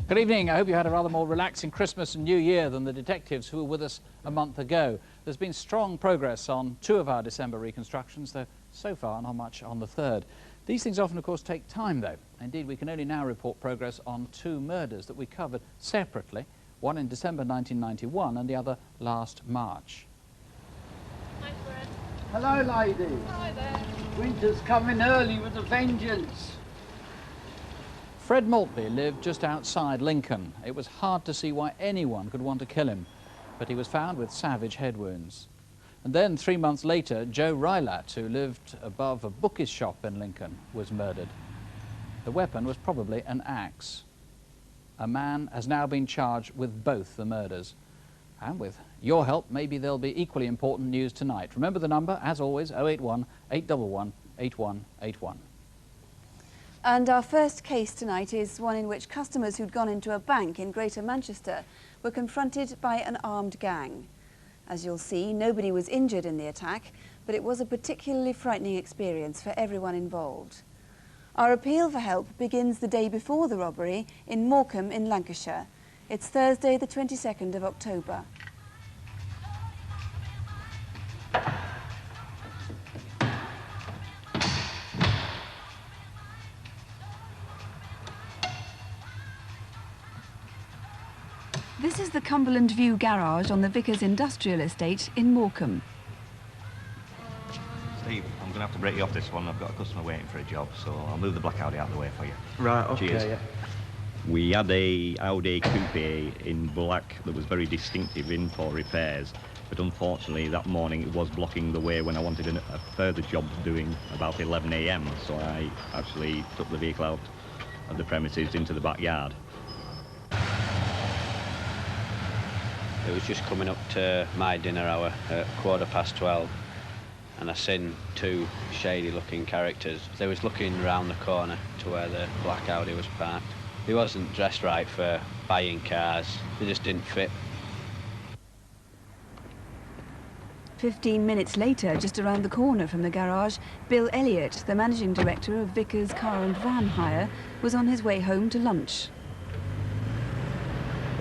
Good evening. I hope you had a rather more relaxing Christmas and New Year than the detectives who were with us a month ago. There's been strong progress on 2 of our December reconstructions, though so far not much on the 3rd. These things often, of course, take time, though. Indeed, we can only now report progress on 2 murders that we covered separately, one in December 1991 and the other last March. Hi, Fred. Hello, ladies. Hi there. Winter's coming early with a vengeance. Fred Maltby lived just outside Lincoln. It was hard to see why anyone could want to kill him, but he was found with savage head wounds. And then 3 months later, Joe Rylat, who lived above a bookish shop in Lincoln, was murdered. The weapon was probably an axe. A man has now been charged with both the murders. And with your help, maybe there'll be equally important news tonight. Remember the number, as always, 081 811 8181. And our first case tonight is one in which customers who'd gone into a bank in Greater Manchester were confronted by an armed gang. As you'll see, nobody was injured in the attack, but it was a particularly frightening experience for everyone involved. Our appeal for help begins the day before the robbery in Morecambe in Lancashire. It's Thursday the 22nd of October. This is the Cumberland View garage on the Vickers Industrial Estate in Morecambe. Steve, I'm going to have to break you off this one. I've got a customer waiting for a job, so I'll move the black Audi out of the way for you. Right, okay. Cheers. Yeah. We had a Audi Coupe in black that was very distinctive in for repairs, but unfortunately that morning it was blocking the way when I wanted a further job doing about 11 AM, so I actually took the vehicle out of the premises into the backyard. It was just coming up to my dinner hour at 12:15, and I seen 2 shady-looking characters. They was looking round the corner to where the black Audi was parked. He wasn't dressed right for buying cars. They just didn't fit. 15 minutes later, just around the corner from the garage, Bill Elliott, the managing director of Vickers Car and Van Hire, was on his way home to lunch.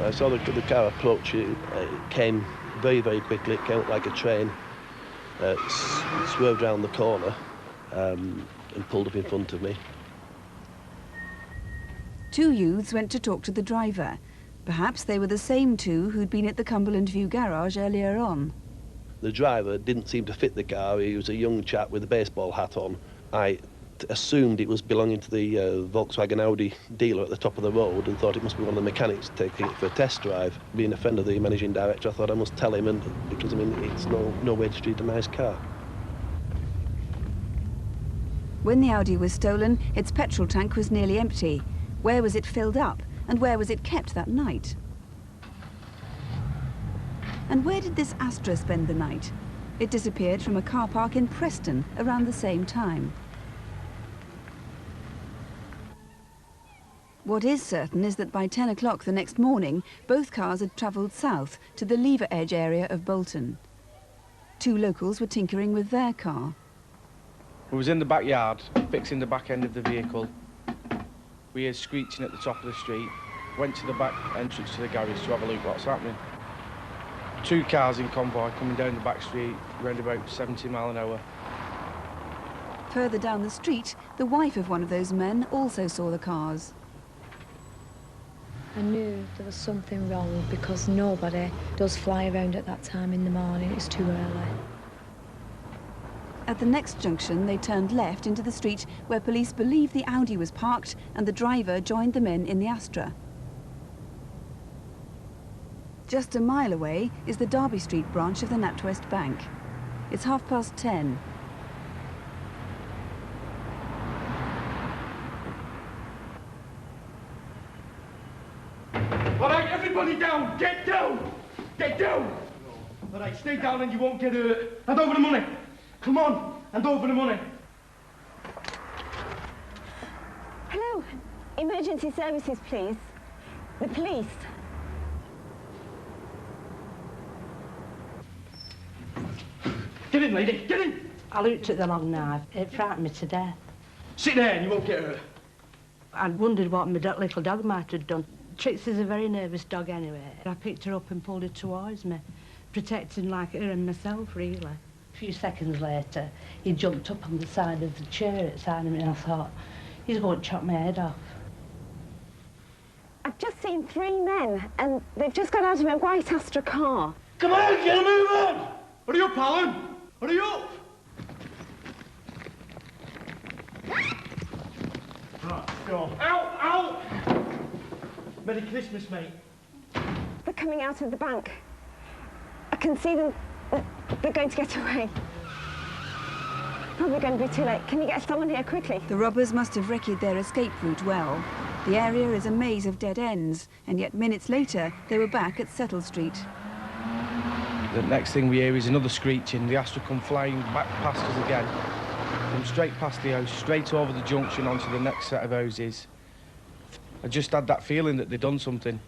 I saw the car approach. It came very, very quickly. It came up like a train. It swerved around the corner and pulled up in front of me. 2 youths went to talk to the driver. Perhaps they were the same 2 who'd been at the Cumberland View garage earlier on. The driver didn't seem to fit the car. He was a young chap with a baseball hat on. I assumed it was belonging to the Volkswagen Audi dealer at the top of the road and thought it must be one of the mechanics taking it for a test drive. Being a friend of the managing director, I thought I must tell him, and because I mean it's no way to treat a nice car. When the Audi was stolen, its petrol tank was nearly empty. Where was it filled up, and where was it kept that night? And where did this Astra spend the night? It disappeared from a car park in Preston around the same time. What is certain is that by 10 o'clock the next morning, both cars had travelled south to the Lever Edge area of Bolton. 2 locals were tinkering with their car. We was in the backyard, fixing the back end of the vehicle. We heard screeching at the top of the street. Went to the back entrance to the garage to have a look what's happening. 2 cars in convoy coming down the back street, around about 70 miles an hour. Further down the street, the wife of one of those men also saw the cars. I knew there was something wrong because nobody does fly around at that time in the morning. It's too early. At the next junction, they turned left into the street where police believe the Audi was parked and the driver joined the men in the Astra. Just a mile away is the Derby Street branch of the NatWest Bank. It's 10:30. All right, everybody down! Get down! Get down! All right, stay down and you won't get hurt. Hand over the money. Come on, hand over the money. Hello, emergency services, please. The police. Get in, lady, get in! I looked at the long knife. It frightened me to death. Sit there and you won't get hurt. I wondered what my little dog might have done. Trixie's a very nervous dog anyway. I picked her up and pulled her towards me, protecting like her and myself, really. A few seconds later, he jumped up on the side of the chair outside of me, and I thought, he's going to chop my head off. I've just seen 3 men, and they've just got out of a white Astra car. Come on, get a move on! Hurry up, Alan! Hurry up! Right, go on. Out, out! Merry Christmas, mate. They're coming out of the bank. I can see them. They're going to get away. Probably going to be too late. Can you get someone here quickly? The robbers must have recce their escape route well. The area is a maze of dead ends, and yet minutes later, they were back at Settle Street. The next thing we hear is another screeching. The Astra come flying back past us again. Come straight past the house, straight over the junction onto the next set of houses. I just had that feeling that they'd done something.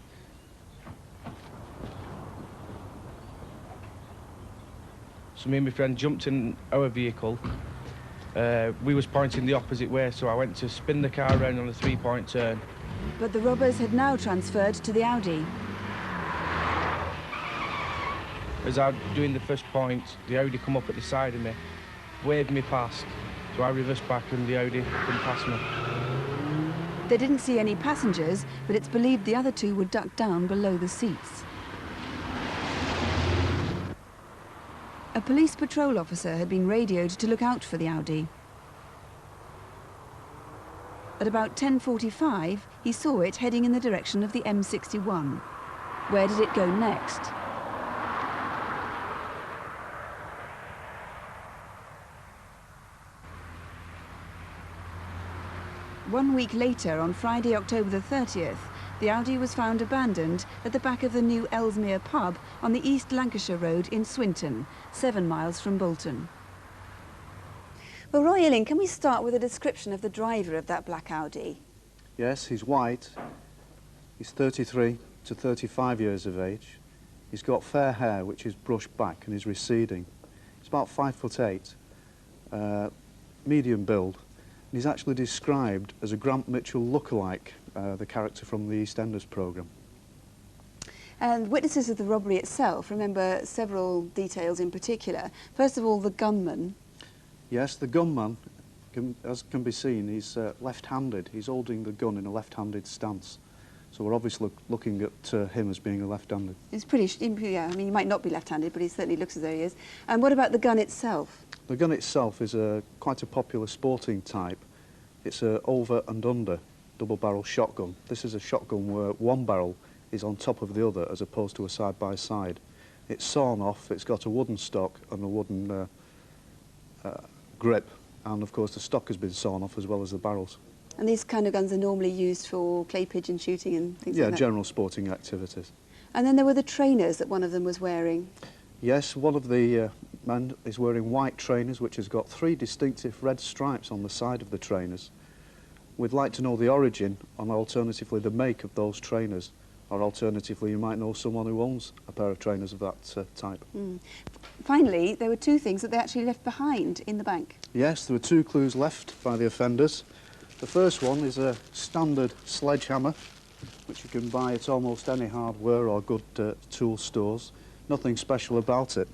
So me and my friend jumped in our vehicle. We was pointing the opposite way, so I went to spin the car around on a 3-point turn. But the robbers had now transferred to the Audi. As I was doing the first point, the Audi come up at the side of me, waved me past, so I reversed back and the Audi come past me. They didn't see any passengers, but it's believed the other 2 were ducked down below the seats. A police patrol officer had been radioed to look out for the Audi. At about 10:45, he saw it heading in the direction of the M61. Where did it go next? One week later, on Friday, October the 30th, the Audi was found abandoned at the back of the new Ellesmere pub on the East Lancashire Road in Swinton, 7 miles from Bolton. Well, Roy Illing, can we start with a description of the driver of that black Audi? Yes, he's white. He's 33 to 35 years of age. He's got fair hair, which is brushed back and is receding. He's about 5'8", medium build. And he's actually described as a Grant Mitchell lookalike, the character from the EastEnders programme. And witnesses of the robbery itself remember several details in particular. First of all, the gunman. Yes, the gunman, as can be seen, he's left-handed. He's holding the gun in a left-handed stance. So we're obviously looking at him as being a left-handed. It's pretty, yeah, I mean, he might not be left-handed, but he certainly looks as though he is. And what about the gun itself? The gun itself is quite a popular sporting type. It's a over and under double-barrel shotgun. This is a shotgun where one barrel is on top of the other as opposed to a side-by-side. It's sawn off, it's got a wooden stock and a wooden grip, and of course the stock has been sawn off as well as the barrels. And these kind of guns are normally used for clay pigeon shooting and things like that? Yeah, general sporting activities. And then there were the trainers that one of them was wearing. Yes, one of the men is wearing white trainers, which has got 3 distinctive red stripes on the side of the trainers. We'd like to know the origin and alternatively the make of those trainers, or alternatively you might know someone who owns a pair of trainers of that type. Mm. Finally, there were 2 things that they actually left behind in the bank. Yes, there were 2 clues left by the offenders. The first one is a standard sledgehammer, which you can buy at almost any hardware or good tool stores. Nothing special about it.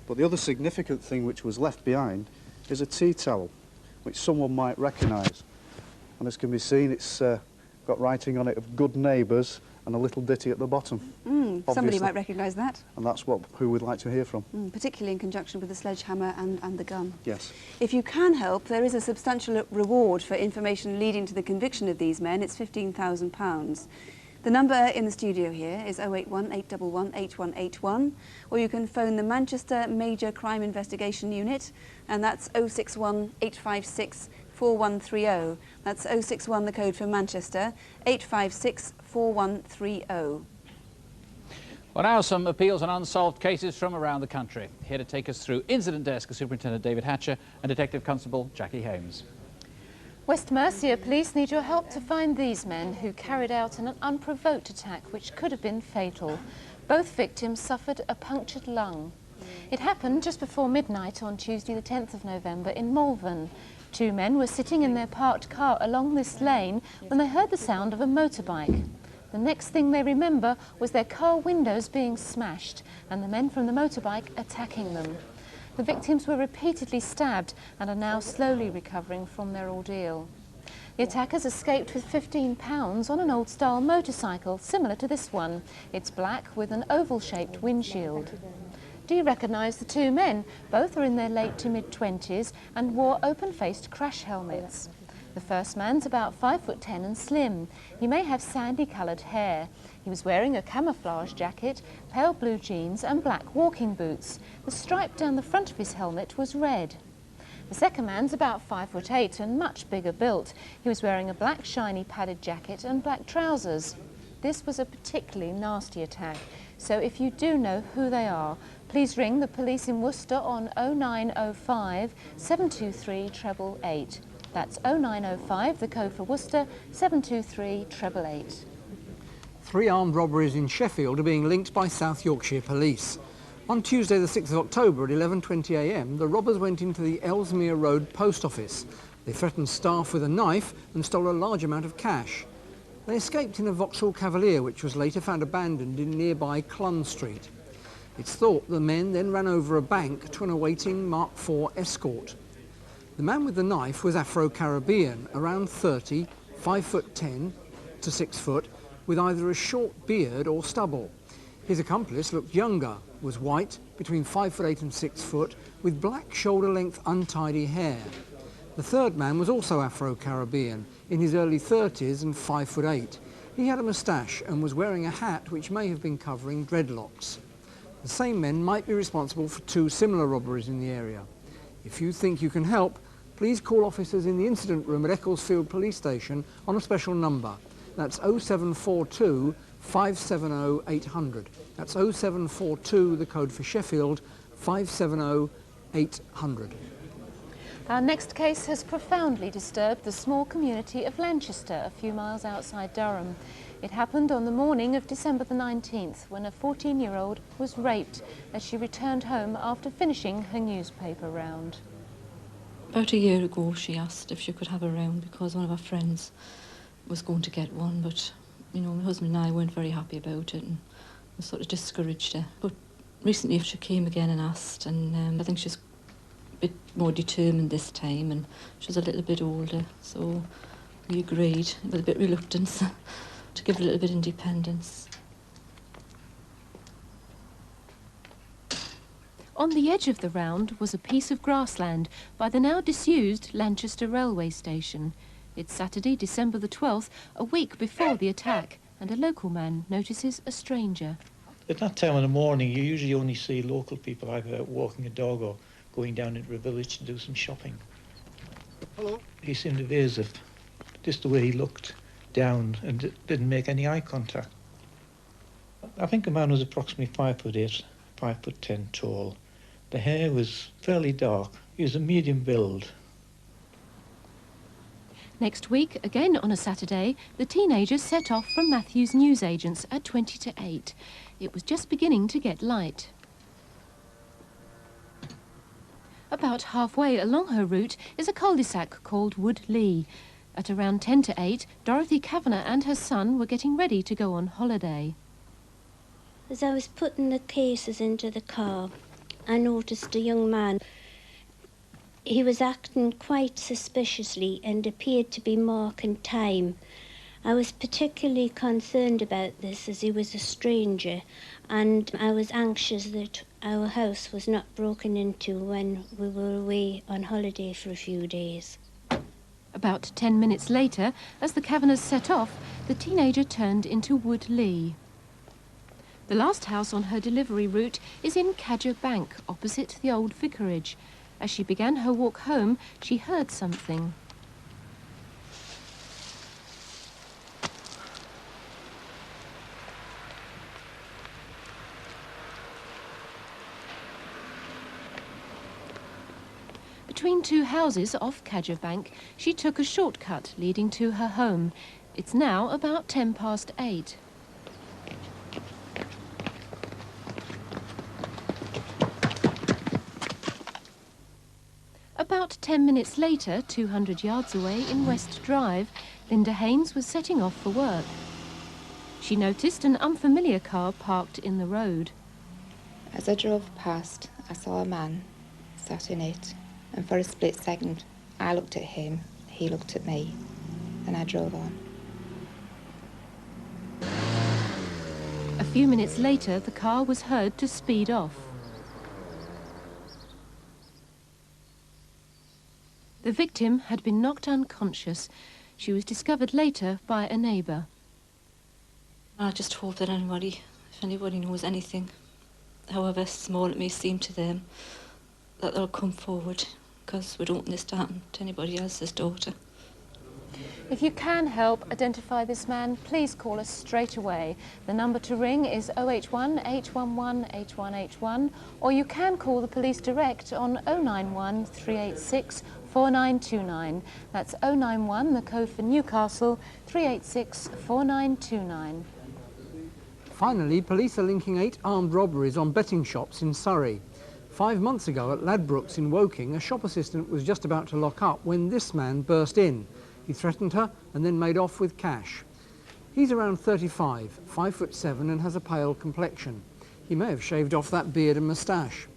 But the other significant thing which was left behind is a tea towel, which someone might recognise. And as can be seen, it's got writing on it of good neighbours and a little ditty at the bottom. Somebody might recognise that. And that's who we'd like to hear from. Particularly in conjunction with the sledgehammer and the gun. Yes. If you can help, there is a substantial reward for information leading to the conviction of these men. It's £15,000. The number in the studio here is 081 811 8181, or you can phone the Manchester Major Crime Investigation Unit, and that's 061 856 4130. That's 061, the code for Manchester, 856 4130. Well, now some appeals on unsolved cases from around the country. Here to take us through Incident Desk are Superintendent David Hatcher and Detective Constable Jackie Holmes. West Mercia police need your help to find these men who carried out an unprovoked attack which could have been fatal. Both victims suffered a punctured lung. It happened just before midnight on Tuesday the 10th of November in Malvern. 2 men were sitting in their parked car along this lane when they heard the sound of a motorbike. The next thing they remember was their car windows being smashed and the men from the motorbike attacking them. The victims were repeatedly stabbed and are now slowly recovering from their ordeal. The attackers escaped with £15 on an old-style motorcycle similar to this one. It's black with an oval-shaped windshield. Do you recognise the two men? Both are in their late to mid-20s and wore open-faced crash helmets. The first man's about 5'10" and slim. He may have sandy-coloured hair. He was wearing a camouflage jacket, pale blue jeans and black walking boots. The stripe down the front of his helmet was red. The second man's about 5'8" and much bigger built. He was wearing a black shiny padded jacket and black trousers. This was a particularly nasty attack, so if you do know who they are, please ring the police in Worcester on 0905 723 888. That's 0905, the code for Worcester, 723 888. 3 armed robberies in Sheffield are being linked by South Yorkshire Police. On Tuesday the 6th of October at 11:20 a.m, the robbers went into the Ellesmere Road post office. They threatened staff with a knife and stole a large amount of cash. They escaped in a Vauxhall Cavalier, which was later found abandoned in nearby Clun Street. It's thought the men then ran over a bank to an awaiting Mark IV escort. The man with the knife was Afro-Caribbean, around 30, 5'10" to 6 foot, with either a short beard or stubble. His accomplice looked younger, was white, between 5'8" and 6 foot, with black shoulder-length untidy hair. The third man was also Afro-Caribbean, in his early 30s and 5'8". He had a moustache and was wearing a hat which may have been covering dreadlocks. The same men might be responsible for 2 similar robberies in the area. If you think you can help, please call officers in the incident room at Ecclesfield Police Station on a special number. That's 0742 570 800. That's 0742, the code for Sheffield, 570 800. Our next case has profoundly disturbed the small community of Lanchester, a few miles outside Durham. It happened on the morning of December the 19th, when a 14-year-old was raped as she returned home after finishing her newspaper round. About a year ago she asked if she could have a round because one of her friends was going to get one, but you know, my husband and I weren't very happy about it and we sort of discouraged her. But recently she came again and asked, and I think she's a bit more determined this time, and she's a little bit older, so we agreed with a bit of reluctance to give her a little bit of independence. On the edge of the round was a piece of grassland by the now disused Lanchester railway station. It's Saturday, December the 12th, a week before the attack, and a local man notices a stranger. At that time of the morning, you usually only see local people either out walking a dog or going down into a village to do some shopping. Hello. He seemed evasive, just the way he looked down and didn't make any eye contact. I think the man was approximately 5'8", 5'10" tall. The hair was fairly dark. He was a medium build. Next week, again on a Saturday, the teenagers set off from Matthew's newsagents at 20 to 8. It was just beginning to get light. About halfway along her route is a cul-de-sac called Wood Lee. At around 10 to 8, Dorothy Kavanagh and her son were getting ready to go on holiday. As I was putting the cases into the car, I noticed a young man. He was acting quite suspiciously and appeared to be marking time. I was particularly concerned about this as he was a stranger, and I was anxious that our house was not broken into when we were away on holiday for a few days. About 10 minutes later, as the Kavanaghs set off, the teenager turned into Wood Lee. The last house on her delivery route is in Cadger Bank, opposite the old vicarage. As she began her walk home, she heard something. Between 2 houses off Cadger Bank, she took a shortcut leading to her home. It's now about 10 past 8. About 10 minutes later, 200 yards away in West Drive, Linda Haynes was setting off for work. She noticed an unfamiliar car parked in the road. As I drove past, I saw a man sat in it, and for a split second, I looked at him, he looked at me, and I drove on. A few minutes later, the car was heard to speed off. The victim had been knocked unconscious. She was discovered later by a neighbour. I just hope that if anybody knows anything, however small it may seem to them, that they'll come forward, because we don't want this to happen to anybody else's daughter. If you can help identify this man, please call us straight away. The number to ring is 081 811 8181, or you can call the police direct on 091 386 4929. That's 091, the code for Newcastle, 386 4929. Finally, police are linking 8 armed robberies on betting shops in Surrey. 5 months ago at Ladbrokes in Woking, a shop assistant was just about to lock up when this man burst in. He threatened her and then made off with cash. He's around 35, 5'7", and has a pale complexion. He may have shaved off that beard and moustache.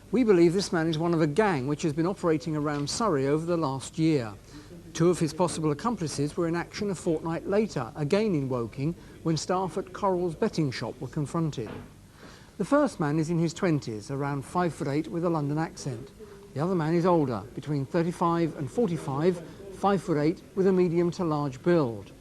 We believe this man is one of a gang which has been operating around Surrey over the last year. 2 of his possible accomplices were in action a fortnight later, again in Woking, when staff at Coral's betting shop were confronted. The first man is in his 20s, around 5'8", with a London accent. The other man is older, between 35 and 45, 5'8", with a medium to large build.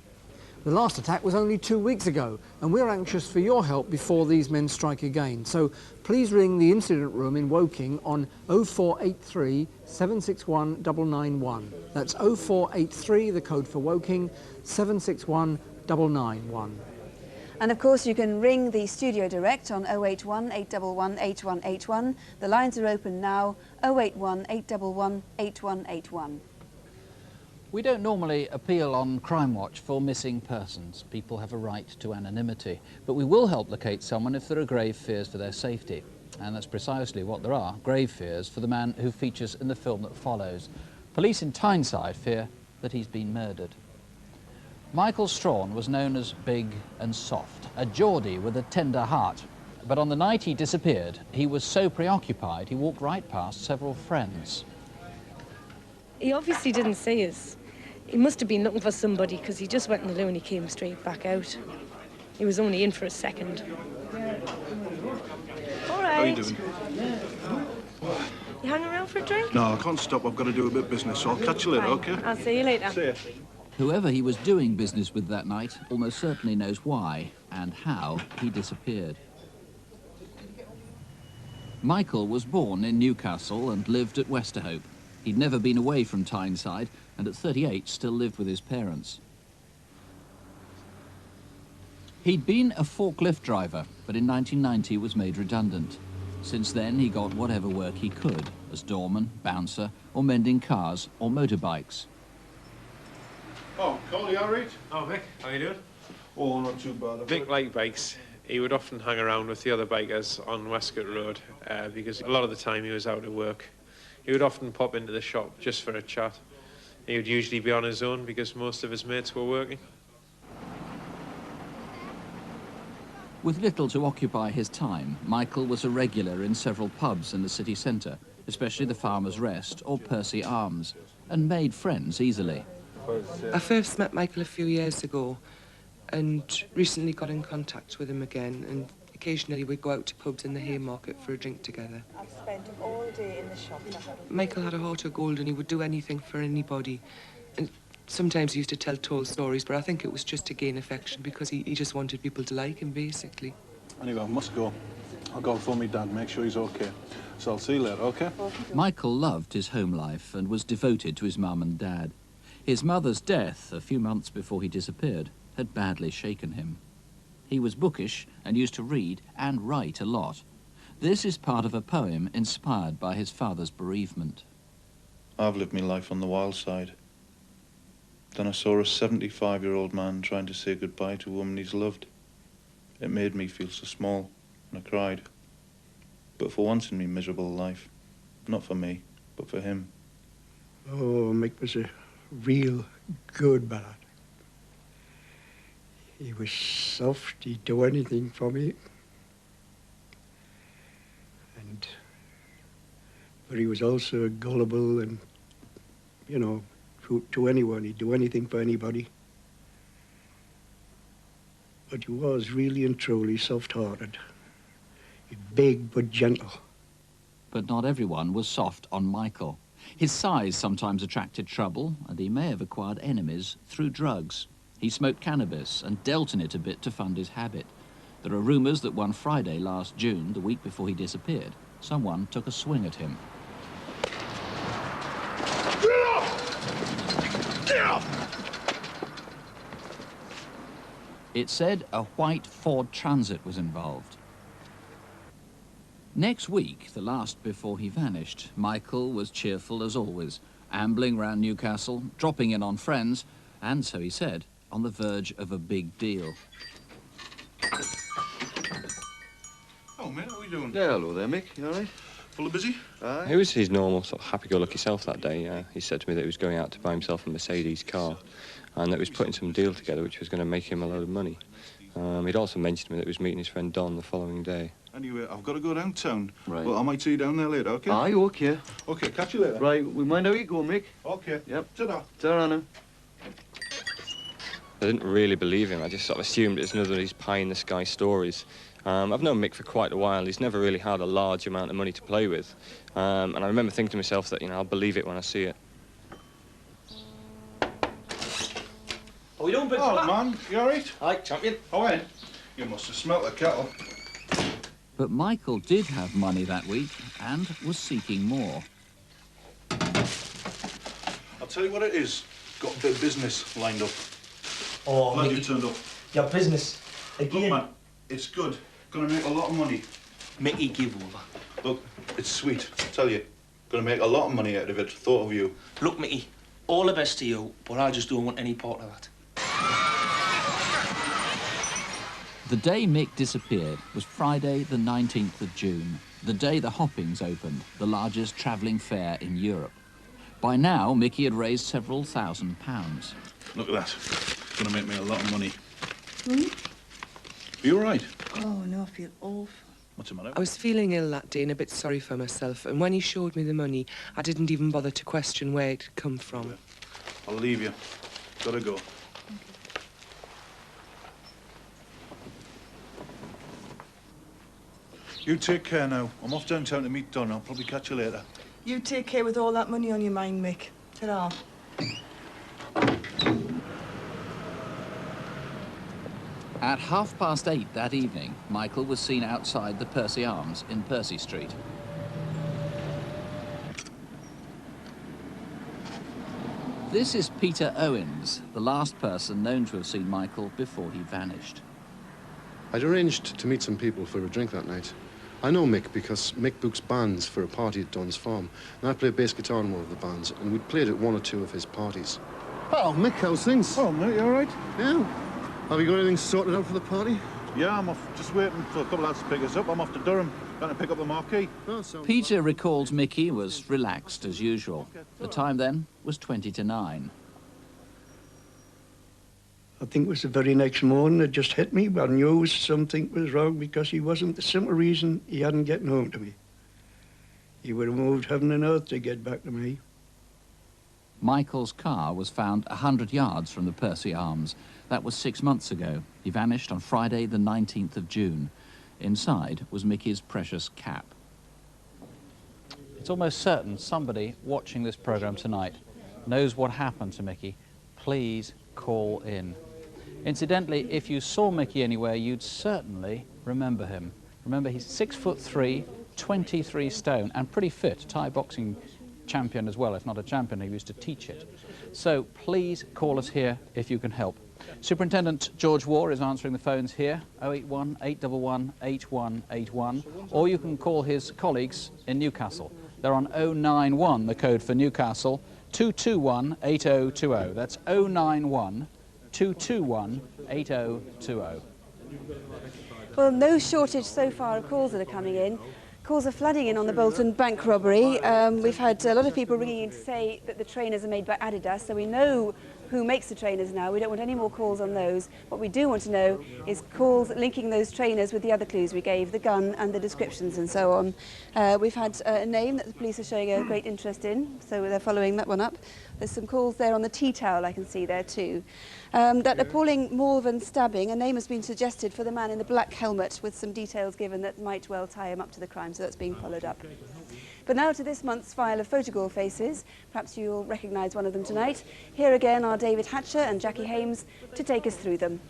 The last attack was only 2 weeks ago, and we're anxious for your help before these men strike again. So please ring the incident room in Woking on 0483 761 991. That's 0483, the code for Woking, 761 991. And of course you can ring the studio direct on 081 811 8181. The lines are open now, 081 811 8181. We don't normally appeal on Crimewatch for missing persons. People have a right to anonymity. But we will help locate someone if there are grave fears for their safety. And that's precisely what there are, grave fears for the man who features in the film that follows. Police in Tyneside fear that he's been murdered. Michael Straughan was known as big and soft, a Geordie with a tender heart. But on the night he disappeared, he was so preoccupied he walked right past several friends. He obviously didn't see us. He must have been looking for somebody, because he just went in the loo and he came straight back out. He was only in for a second. All right. How are you doing? You hang around for a drink? No, I can't stop. I've got to do a bit of business, so I'll catch you later, Fine. OK? I'll see you later. See you. Whoever he was doing business with that night almost certainly knows why and how he disappeared. Michael was born in Newcastle and lived at Westerhope. He'd never been away from Tyneside, and at 38 still lived with his parents. He'd been a forklift driver, but in 1990 was made redundant. Since then, he got whatever work he could, as doorman, bouncer, or mending cars or motorbikes. Oh, Cole, you all right? Oh, Vic, how you doing? Oh, not too bad. Vic liked bikes. He would often hang around with the other bikers on Westcott Road because a lot of the time he was out at work. He would often pop into the shop just for a chat. He would usually be on his own because most of his mates were working. With little to occupy his time, Michael was a regular in several pubs in the city centre, especially the Farmer's Rest or Percy Arms, and made friends easily. I first met Michael a few years ago and recently got in contact with him again, and occasionally we'd go out to pubs in the Haymarket for a drink together. I've spent all day in the shop. Michael had a heart of gold and he would do anything for anybody. And sometimes he used to tell told stories, but I think it was just to gain affection because he just wanted people to like him, basically. Anyway, I must go. I'll go phone my dad, make sure he's OK. So I'll see you later, OK? Michael loved his home life and was devoted to his mum and dad. His mother's death, a few months before he disappeared, had badly shaken him. He was bookish and used to read and write a lot. This is part of a poem inspired by his father's bereavement. I've lived my life on the wild side. Then I saw a 75-year-old man trying to say goodbye to a woman he's loved. It made me feel so small, and I cried. But for once in my miserable life, not for me, but for him. Oh, Mick was a real good ballad. He was soft, he'd do anything for me. But he was also gullible and, you know, to anyone. He'd do anything for anybody. But he was really and truly soft-hearted. Big but gentle. But not everyone was soft on Michael. His size sometimes attracted trouble, and he may have acquired enemies through drugs. He smoked cannabis and dealt in it a bit to fund his habit. There are rumours that one Friday last June, the week before he disappeared, someone took a swing at him. It said a white Ford Transit was involved. Next week, the last before he vanished, Michael was cheerful as always, ambling round Newcastle, dropping in on friends, and, so he said, on the verge of a big deal. Oh, mate, how are you doing? Yeah, hello there, Mick. You all right? Full of busy? Aye. He was his normal sort of happy-go-lucky self that day. He said to me that he was going out to buy himself a Mercedes car and that he was putting some deal together which was going to make him a load of money. He'd also mentioned to me that he was meeting his friend Don the following day. Anyway, I've got to go downtown. Right. But I might see you down there later, OK? Aye, OK. OK, catch you later. Right, we mind how you go, Mick. OK. Yep. Ta-da. Ta-ra now. I didn't really believe him. I just sort of assumed it's another of these pie-in-the-sky stories. I've known Mick for quite a while. He's never really had a large amount of money to play with. And I remember thinking to myself that, you know, I'll believe it when I see it. How you doing, big fella? Man, you all right? Aye, champion. Oh, in? You must have smelt the kettle. But Michael did have money that week and was seeking more. I'll tell you what it is. Got a bit of business lined up. Oh, Glad you turned up. Your business? Again? Look, man, it's good. Gonna make a lot of money. Mickey, give over. Look, it's sweet, I tell you. Gonna make a lot of money out of it. Thought of you. Look, Mickey, all the best to you, but I just don't want any part of that. The day Mick disappeared was Friday the 19th of June, the day the Hoppings opened, the largest travelling fair in Europe. By now, Mickey had raised several £1,000s. Look at that. Gonna make me a lot of money. Hmm? Are you all right? Oh, no, I feel awful. What's the matter? I was feeling ill that day and a bit sorry for myself, and when he showed me the money, I didn't even bother to question where it had come from. I'll leave you. Gotta go. You take care now. I'm off downtown to meet Don. I'll probably catch you later. You take care with all that money on your mind, Mick. Ta-ra. At 8:30 that evening, Michael was seen outside the Percy Arms in Percy Street. This is Peter Owens, the last person known to have seen Michael before he vanished. I'd arranged to meet some people for a drink that night. I know Mick because Mick books bands for a party at Don's farm, and I play bass guitar in one of the bands, and we'd played at one or two of his parties. Oh, Mick, how's things? Oh, mate, you all right? Yeah. Have you got anything sorted out for the party? Yeah, I'm off. Just waiting for a couple of lads to pick us up. I'm off to Durham. Going to pick up the marquee. Peter recalls Mickey was relaxed as usual. The time then was 20 to 9. I think it was the very next morning it just hit me. I knew something was wrong because he wasn't the simple reason he hadn't gotten home to me. He would have moved heaven and earth to get back to me. Michael's car was found 100 yards from the Percy Arms. That was 6 months ago. He vanished on Friday the 19th of June. Inside was Mickey's precious cap. It's almost certain somebody watching this programme tonight knows what happened to Mickey. Please call in. Incidentally, if you saw Mickey anywhere, you'd certainly remember him. Remember, he's 6'3", 23 stone, and pretty fit. Thai boxing champion as well, if not a champion. He used to teach it. So please call us here if you can help. Superintendent George Waugh is answering the phones here, 081 811 8181, or you can call his colleagues in Newcastle. They're on 091, the code for Newcastle, 221 8020. That's 091 221 8020. Well, no shortage so far of calls that are coming in. Calls are flooding in on the Bolton bank robbery. We've had a lot of people ringing in to say that the trainers are made by Adidas, so we know who makes the trainers now. We don't want any more calls on those. What we do want to know is calls linking those trainers with the other clues we gave, the gun and the descriptions and so on. We've had a name that the police are showing a great interest in, so they're following that one up. There's some calls there on the tea towel I can see there too. That appalling Malvern stabbing, a name has been suggested for the man in the black helmet with some details given that might well tie him up to the crime, so that's being followed up. But now to this month's file of photograph faces. Perhaps you'll recognise one of them tonight. Here again are David Hatcher and Jackie Hames to take us through them.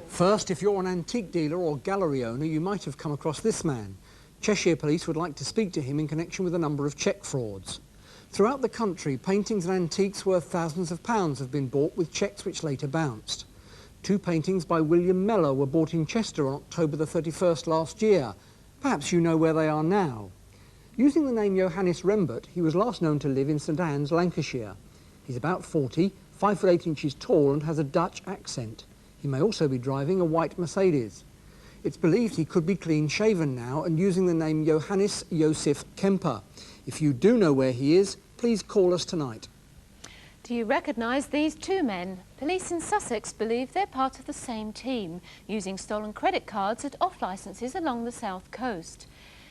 First, if you're an antique dealer or gallery owner, you might have come across this man. Cheshire Police would like to speak to him in connection with a number of cheque frauds. Throughout the country, paintings and antiques worth thousands of pounds have been bought with cheques which later bounced. 2 paintings by William Mellor were bought in Chester on October the 31st last year. Perhaps you know where they are now. Using the name Johannes Rembert, he was last known to live in St Anne's, Lancashire. He's about 40, 5 foot 8 inches tall and has a Dutch accent. He may also be driving a white Mercedes. It's believed he could be clean-shaven now and using the name Johannes Josef Kemper. If you do know where he is, please call us tonight. Do you recognise these 2 men? Police in Sussex believe they're part of the same team, using stolen credit cards at off-licences along the south coast.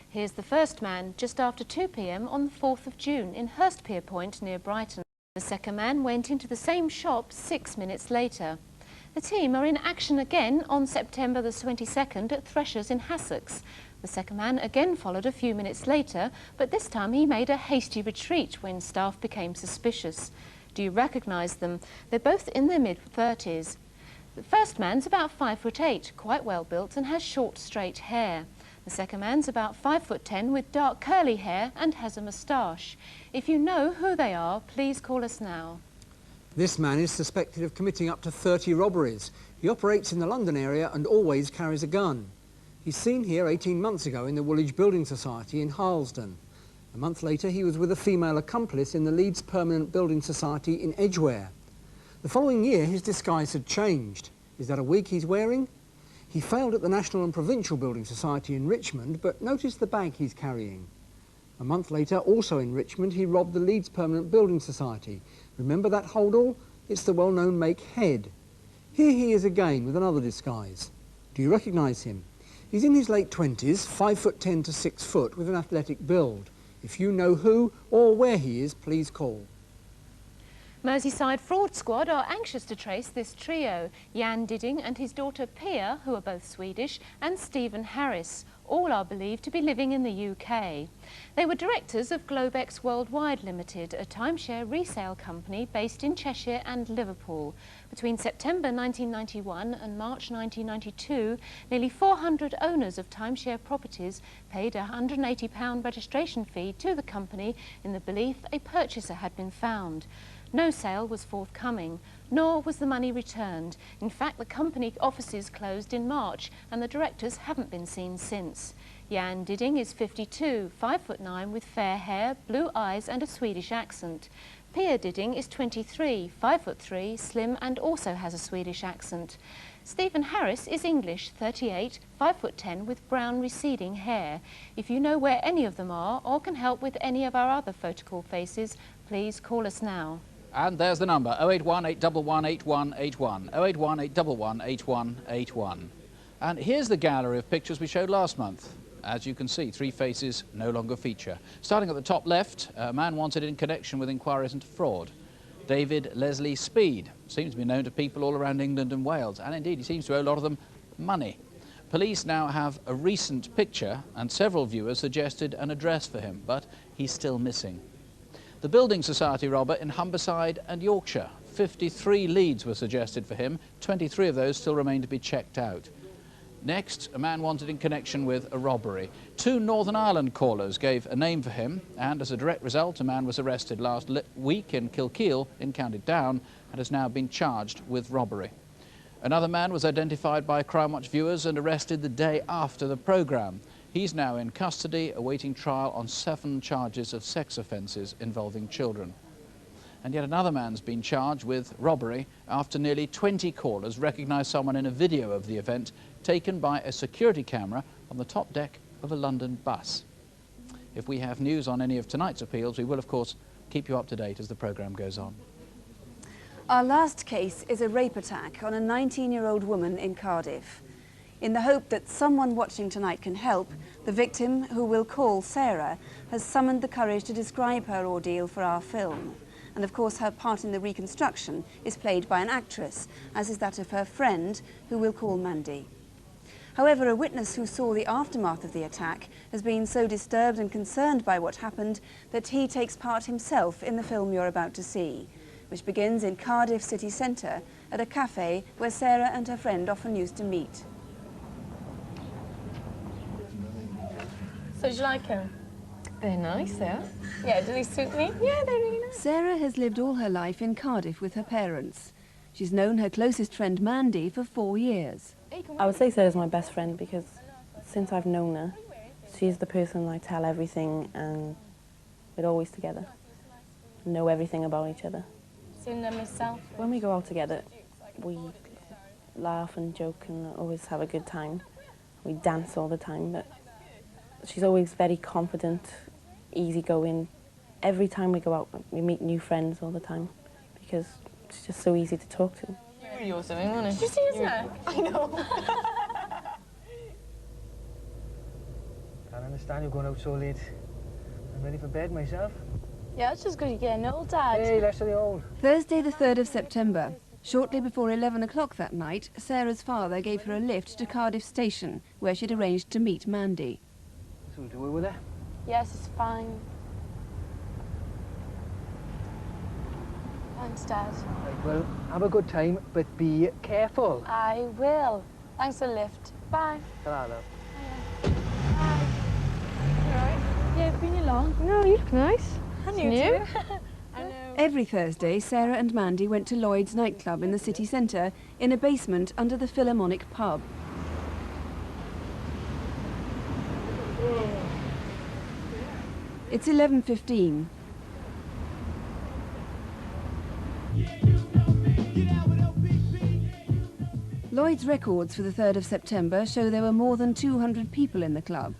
Here's the first man, just after 2 p.m. on the 4th of June in Hurstpierpoint near Brighton. The second man went into the same shop 6 minutes later. The team are in action again on September the 22nd at Threshers in Hassocks. The second man again followed a few minutes later, but this time he made a hasty retreat when staff became suspicious. Do you recognise them? They're both in their mid-30s. The first man's about 5 foot 8, quite well built and has short straight hair. The second man's about 5 foot 10 with dark curly hair and has a moustache. If you know who they are, please call us now. This man is suspected of committing up to 30 robberies. He operates in the London area and always carries a gun. He's seen here 18 months ago in the Woolwich Building Society in Harlesden. A month later he was with a female accomplice in the Leeds Permanent Building Society in Edgware. The following year his disguise had changed. Is that a wig he's wearing? He failed at the National and Provincial Building Society in Richmond, but notice the bag he's carrying. A month later, also in Richmond, he robbed the Leeds Permanent Building Society. Remember that holdall? It's the well-known make Head. Here he is again with another disguise. Do you recognise him? He's in his late 20s, 5 foot 10 to 6 foot, with an athletic build. If you know who or where he is, please call. Merseyside Fraud Squad are anxious to trace this trio, Jan Didding and his daughter Pia, who are both Swedish, and Stephen Harris. All are believed to be living in the UK. They were directors of Globex Worldwide Limited, a timeshare resale company based in Cheshire and Liverpool. Between September 1991 and March 1992, nearly 400 owners of timeshare properties paid a £180 registration fee to the company in the belief a purchaser had been found. No sale was forthcoming, nor was the money returned. In fact, the company offices closed in March and the directors haven't been seen since. Jan Didding is 52, 5 foot 9 with fair hair, blue eyes and a Swedish accent. Pia Didding is 23, 5 foot 3, slim and also has a Swedish accent. Stephen Harris is English, 38, 5 foot 10 with brown receding hair. If you know where any of them are or can help with any of our other photocall faces, please call us now. And there's the number, 081 811 8181, 081 811 8181. And here's the gallery of pictures we showed last month. As you can see, 3 faces no longer feature. Starting at the top left, a man wanted in connection with inquiries into fraud. David Leslie Speed seems to be known to people all around England and Wales, and indeed he seems to owe a lot of them money. Police now have a recent picture, and several viewers suggested an address for him, but he's still missing. The Building Society robber in Humberside and Yorkshire. 53 leads were suggested for him. 23 of those still remain to be checked out. Next, a man wanted in connection with a robbery. 2 Northern Ireland callers gave a name for him, and as a direct result, a man was arrested last week in Kilkeel in County Down and has now been charged with robbery. Another man was identified by Crimewatch viewers and arrested the day after the programme. He's now in custody, awaiting trial on 7 charges of sex offences involving children. And yet another man's been charged with robbery after nearly 20 callers recognised someone in a video of the event taken by a security camera on the top deck of a London bus. If we have news on any of tonight's appeals, we will of course keep you up to date as the programme goes on. Our last case is a rape attack on a 19-year-old woman in Cardiff. In the hope that someone watching tonight can help, the victim, who we'll call Sarah, has summoned the courage to describe her ordeal for our film. And of course her part in the reconstruction is played by an actress, as is that of her friend, who we'll call Mandy. However, a witness who saw the aftermath of the attack has been so disturbed and concerned by what happened that he takes part himself in the film you're about to see, which begins in Cardiff city centre at a cafe where Sarah and her friend often used to meet. So did you like him? They're nice, yeah. Yeah, do they suit me? Yeah, they're really nice. Sarah has lived all her life in Cardiff with her parents. She's known her closest friend Mandy for 4 years. I would say Sarah's my best friend because since I've known her, she's the person I tell everything and we're always together. Know everything about each other. Seen them myself. When we go out together, we laugh and joke and always have a good time. We dance all the time, but she's always very confident, easygoing. Every time we go out, we meet new friends all the time because she's just so easy to talk to. You were something, wasn't it? Did you see his neck? I know. Can't understand you going out so late. I'm ready for bed myself. Yeah, it's just because you're getting old, Dad. Hey, less of the old. Thursday the 3rd of September. Shortly before 11 o'clock that night, Sarah's father gave her a lift to Cardiff Station, where she'd arranged to meet Mandy. So do we with her? Yes, it's fine. Thanks, Dad. Right, well, have a good time, but be careful. I will. Thanks for the lift. Bye. Ta-ra, love. Bye. You alright? Yeah, been you long? No, you look nice. And you too. I know. Every Thursday, Sarah and Mandy went to Lloyd's nightclub in the city centre in a basement under the Philharmonic pub. It's 11:15. Lloyd's records for the 3rd of September show there were more than 200 people in the club.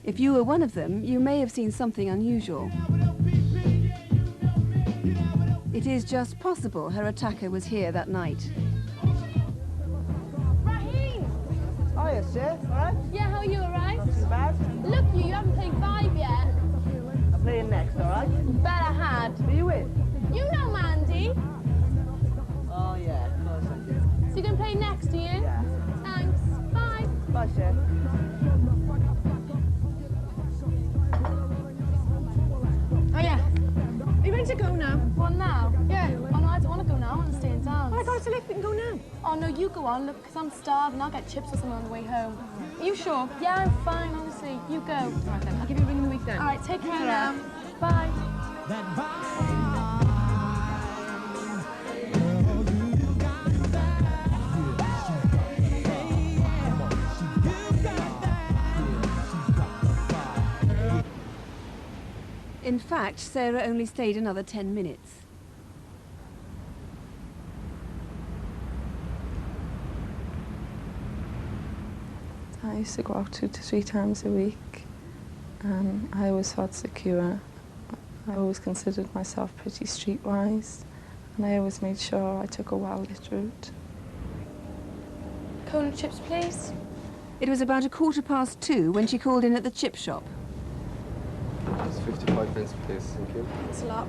If you were one of them, you may have seen something unusual. It is just possible her attacker was here that night. Raheem! Hiya, sir. All right? Yeah, how are you, alright? Not too bad. Look, you haven't played 5 yet. I'm playing next, all right? Bet I had. Who you with? You know Mandy. Oh, yeah, of course I do. So you're going to play next, are you? Yeah. Thanks. Bye. Bye, sir. Oh, yeah. Are you ready to go now? What, now? Yeah. Oh, no, I don't want to go now. I want to stay and dance. Oh, I got us a lift. We can go now. Oh, no, you go on. Look, because I'm starving. I'll get chips or something on the way home. Are you sure? Yeah, I'm fine, honestly. You go. All right, then. I'll give you a ring in the week then. All right, take care now. Bye. In fact, Sarah only stayed another 10 minutes. I used to go out 2 to 3 times a week. I always felt secure. I always considered myself pretty streetwise, and I always made sure I took a well-lit route. Cone and chips, please. It was about 2:15 when she called in at the chip shop. It's 55 pence, please. Thank you. Thanks a lot.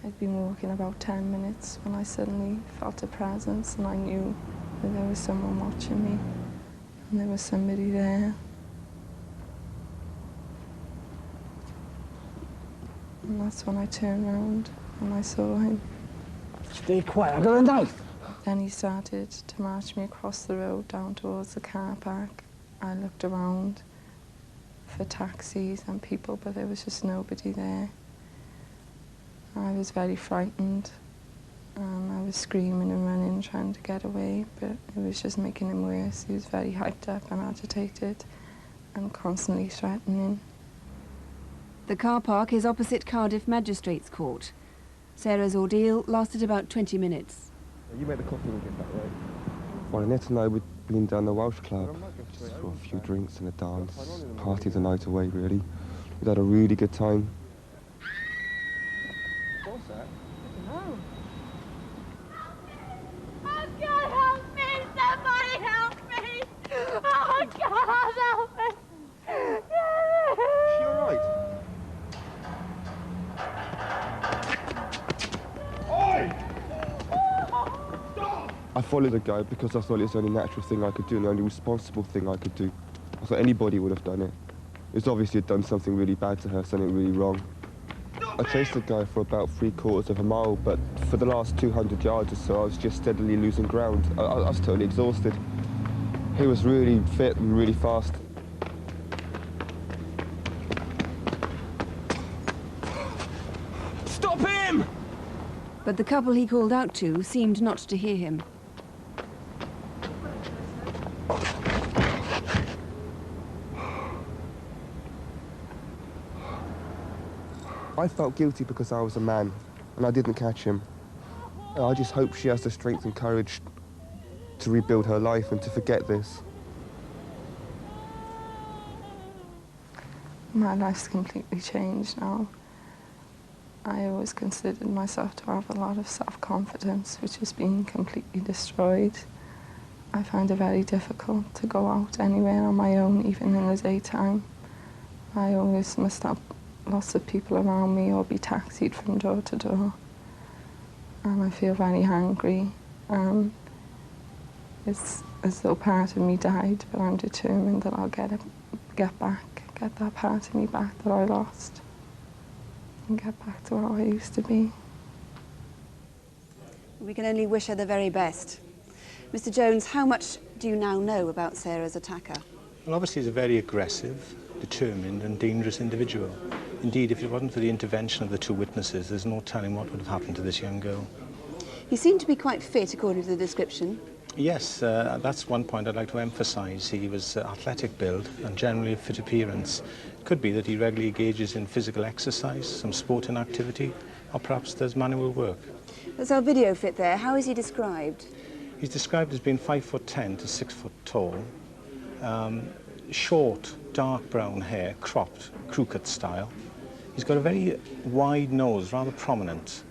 I'd been walking about 10 minutes when I suddenly felt a presence, and I knew that there was someone watching me, and there was somebody there. And that's when I turned around and I saw him. Stay quiet, I got a knife. Then he started to march me across the road down towards the car park. I looked around for taxis and people, but there was just nobody there. I was very frightened. I was screaming and running, trying to get away, but it was just making him worse. He was very hyped up and agitated and constantly threatening. The car park is opposite Cardiff Magistrates Court. Sarah's ordeal lasted about 20 minutes. You made the coffee and get that right. Well, Annette and I would been down the Welsh Club just for a few drinks and a dance. Party the night away, really. We'd had a really good time. that? Oh. Oh God, help me! Somebody help me! Oh God, help me! Is she all right? I followed the guy because I thought it was the only natural thing I could do and the only responsible thing I could do. I thought anybody would have done it. It was obviously had done something really bad to her, something really wrong. I chased the guy for about 3/4 of a mile, but for the last 200 yards or so, I was just steadily losing ground. I was totally exhausted. He was really fit and really fast. Stop him! But the couple he called out to seemed not to hear him. I felt guilty because I was a man, and I didn't catch him. I just hope she has the strength and courage to rebuild her life and to forget this. My life's completely changed now. I always considered myself to have a lot of self-confidence, which has been completely destroyed. I find it very difficult to go out anywhere on my own, even in the daytime. I always must have lots of people around me or be taxied from door to door. And I feel very angry. It's as though part of me died, but I'm determined that I'll get that part of me back that I lost, and get back to how I used to be. We can only wish her the very best. Mr. Jones, how much do you now know about Sarah's attacker? Well, obviously he's a very aggressive, determined and dangerous individual. Indeed, if it wasn't for the intervention of the two witnesses, there's no telling what would have happened to this young girl. He seemed to be quite fit, according to the description. Yes, that's one point I'd like to emphasise. He was athletic build and generally a fit appearance. It could be that he regularly engages in physical exercise, some sporting activity, or perhaps does manual work. There's our video fit there. How is he described? He's described as being 5'10" to 6 foot tall, short, dark brown hair, cropped, crew cut style. He's got a very wide nose, rather prominent,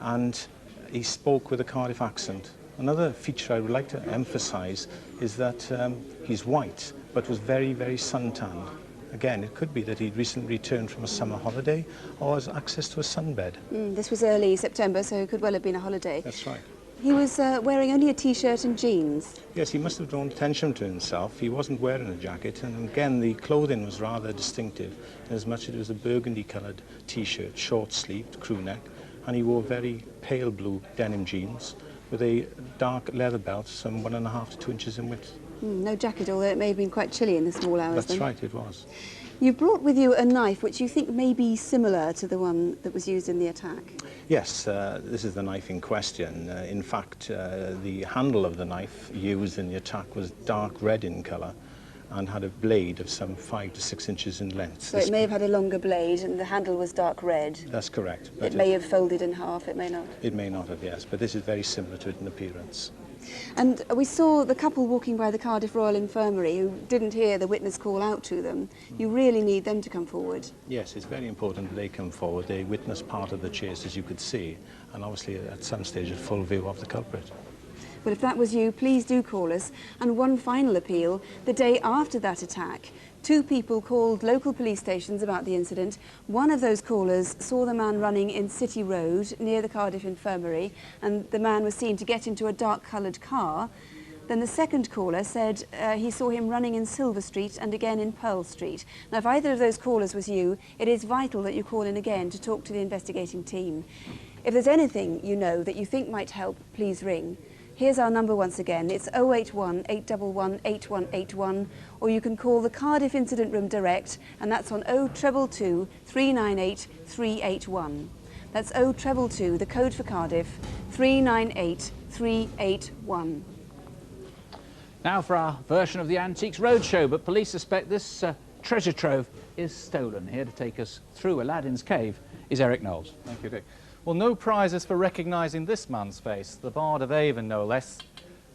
and he spoke with a Cardiff accent. Another feature I would like to emphasise is that he's white, but was very, very suntanned. Again, it could be that he'd recently returned from a summer holiday or has access to a sunbed. This was early September, so it could well have been a holiday. That's right. He was wearing only a T-shirt and jeans. Yes, he must have drawn attention to himself. He wasn't wearing a jacket, and again, the clothing was rather distinctive, in as much as it was a burgundy-coloured T-shirt, short-sleeved, crew neck, and he wore very pale blue denim jeans with a dark leather belt, some 1.5 to 2 inches in width. No jacket, although it may have been quite chilly in the small hours. That's right, it was. You've brought with you a knife which you think may be similar to the one that was used in the attack. Yes, this is the knife in question. In fact, the handle of the knife used in the attack was dark red in colour and had a blade of some 5 to 6 inches in length. So it may have had a longer blade and the handle was dark red. That's correct. It may have folded in half, it may not. It may not have, yes, but this is very similar to it in appearance. And we saw the couple walking by the Cardiff Royal Infirmary who didn't hear the witness call out to them. You really need them to come forward. Yes, it's very important that they come forward. They witnessed part of the chase, as you could see, and obviously at some stage a full view of the culprit. Well, if that was you, please do call us. And one final appeal, the day after that attack, 2 people called local police stations about the incident. One of those callers saw the man running in City Road near the Cardiff Infirmary, and the man was seen to get into a dark-coloured car. Then the second caller said he saw him running in Silver Street and again in Pearl Street. Now, if either of those callers was you, it is vital that you call in again to talk to the investigating team. If there's anything you know that you think might help, please ring. Here's our number once again. It's 081 811 8181, or you can call the Cardiff Incident Room direct, and that's on 0222 398 381. That's 0222, the code for Cardiff, 398 381. Now for our version of the Antiques Roadshow, but police suspect this treasure trove is stolen. Here to take us through Aladdin's cave is Eric Knowles. Thank you, Dick. Well, no prizes for recognising this man's face, the Bard of Avon, no less.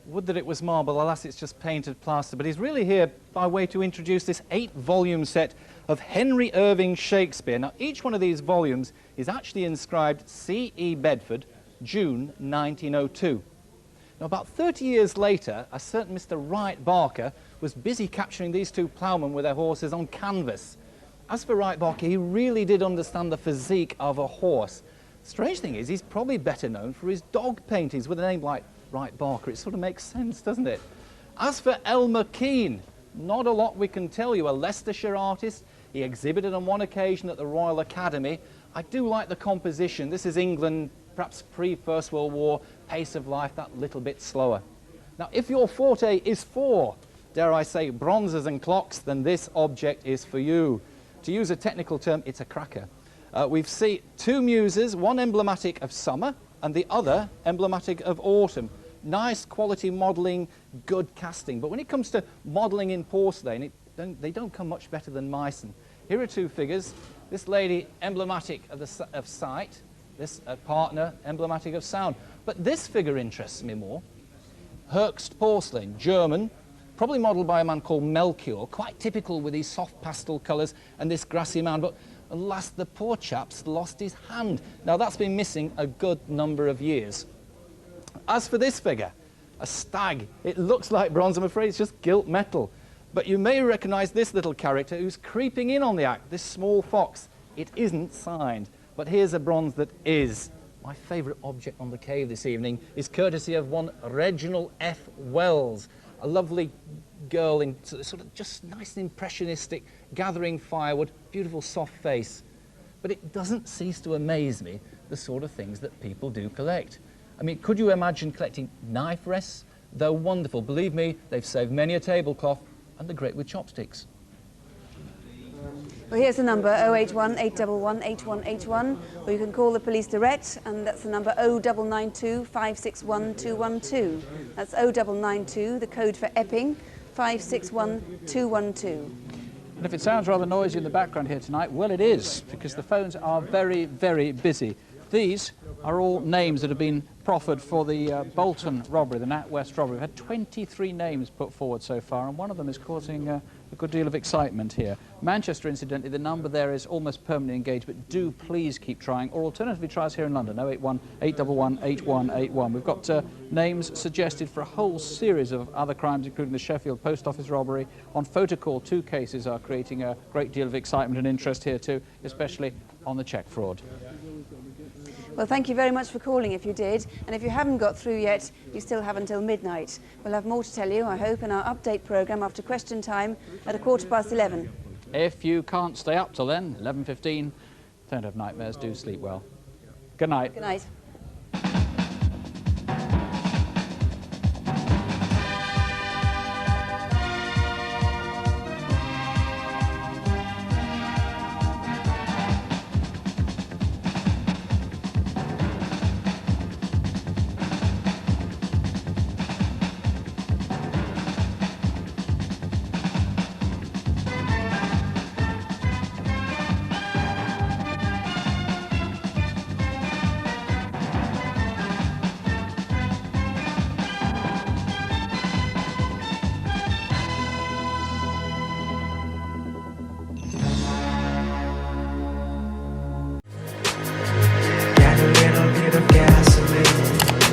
Would that it was marble, alas it's just painted plaster, but he's really here by way to introduce this 8-volume set of Henry Irving Shakespeare. Now each one of these volumes is actually inscribed C.E. Bedford, June 1902. Now about 30 years later, a certain Mr. Wright Barker was busy capturing these two ploughmen with their horses on canvas. As for Wright Barker, he really did understand the physique of a horse. Strange thing is, he's probably better known for his dog paintings with a name like Wright Barker. It sort of makes sense, doesn't it? As for Elmer Keane, not a lot we can tell you. A Leicestershire artist. He exhibited on one occasion at the Royal Academy. I do like the composition. This is England, perhaps pre-First World War, pace of life that little bit slower. Now, if your forte is for, dare I say, bronzes and clocks, then this object is for you. To use a technical term, it's a cracker. We've seen two muses, one emblematic of summer and the other emblematic of autumn. Nice quality modelling, good casting. But when it comes to modelling in porcelain, they don't come much better than Meissen. Here are two figures. This lady emblematic of sight, this partner emblematic of sound. But this figure interests me more. Höchst porcelain, German, probably modelled by a man called Melchior, quite typical with these soft pastel colours and this grassy mound. But alas, the poor chap's lost his hand. Now that's been missing a good number of years. As for this figure, a stag, it looks like bronze. I'm afraid it's just gilt metal. But you may recognise this little character who's creeping in on the act, this small fox. It isn't signed, but here's a bronze that is. My favourite object on the cave this evening is courtesy of one Reginald F. Wells, a lovely girl in sort of just nice and impressionistic, gathering firewood, beautiful soft face. But it doesn't cease to amaze me the sort of things that people do collect. I mean, could you imagine collecting knife rests? They're wonderful. Believe me, they've saved many a tablecloth, and they're great with chopsticks. Well, here's the number, 081 811 8181, or you can call the police direct, and that's the number 0992 561 212. That's 0992, the code for Epping, 561 212. And if it sounds rather noisy in the background here tonight, well, it is, because the phones are very, very busy. These are all names that have been proffered for the Bolton robbery, the NatWest robbery. We've had 23 names put forward so far, and one of them is causing a good deal of excitement here. Manchester, incidentally, the number there is almost permanently engaged, but do please keep trying, or alternatively try us here in London, 081 811 8181. We've got names suggested for a whole series of other crimes, including the Sheffield Post Office robbery. On Photocall, 2 cases are creating a great deal of excitement and interest here too, especially on the cheque fraud. Well, thank you very much for calling if you did. And if you haven't got through yet, you still have until midnight. We'll have more to tell you, I hope, in our update programme after question time at 11:15. If you can't stay up till then, 11:15, don't have nightmares, do sleep well. Good night. Good night.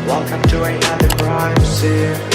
Welcome to another crime scene.